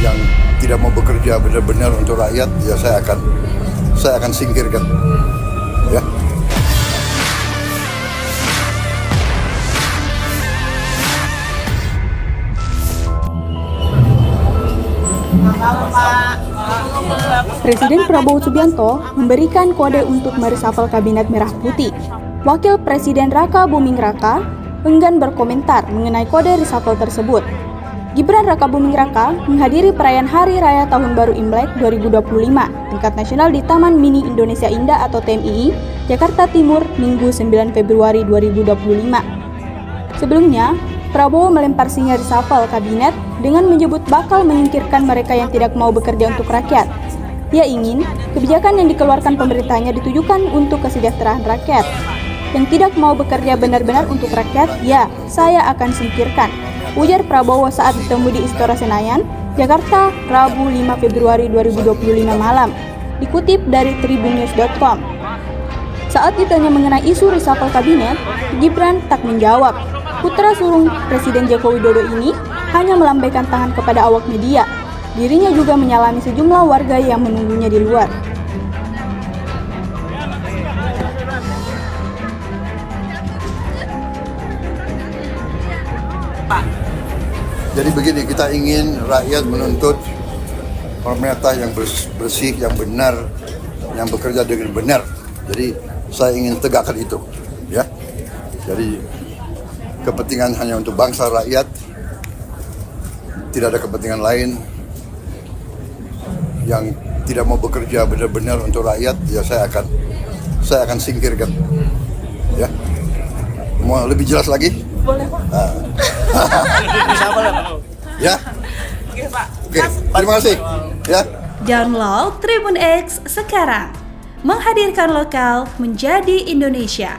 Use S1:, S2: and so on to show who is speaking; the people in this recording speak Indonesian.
S1: yang tidak mau bekerja benar-benar untuk rakyat, ya saya akan singkirkan. Ya.
S2: Presiden Prabowo Subianto memberikan kode untuk meresafel Kabinet Merah Putih. Wakil Presiden Raka Buming Raka enggan berkomentar mengenai kode reshuffle tersebut. Gibran Raka Buming Raka menghadiri perayaan Hari Raya Tahun Baru Imlek 2025 tingkat nasional di Taman Mini Indonesia Indah atau TMII, Jakarta Timur, Minggu 9 Februari 2025. Sebelumnya, Prabowo melempar sinyal reshuffle kabinet dengan menyebut bakal menyingkirkan mereka yang tidak mau bekerja untuk rakyat. Ia ingin kebijakan yang dikeluarkan pemerintahnya ditujukan untuk kesejahteraan rakyat. Yang tidak mau bekerja benar-benar untuk rakyat, ya, saya akan singkirkan, ujar Prabowo saat bertemu di Istora Senayan, Jakarta, Rabu 5 Februari 2025 malam, dikutip dari tribunnews.com. Saat ditanya mengenai isu reshuffle kabinet, Gibran tak menjawab. Putra sulung Presiden Joko Widodo ini hanya melambaikan tangan kepada awak media. Dirinya juga menyalami sejumlah warga yang menunggunya di luar.
S1: Jadi begini, kita ingin rakyat menuntut pemerintah yang bersih, yang benar, yang bekerja dengan benar. Jadi saya ingin tegakkan itu, ya. Jadi kepentingan hanya untuk bangsa rakyat, tidak ada kepentingan lain. Yang tidak mau bekerja benar-benar untuk rakyat, ya saya akan singkirkan. Ya. Mau lebih jelas lagi?
S2: Boleh, Pak.
S1: Ya. Oke, terima kasih. Ya.
S3: Download Tribun X sekarang. Menghadirkan lokal menjadi Indonesia.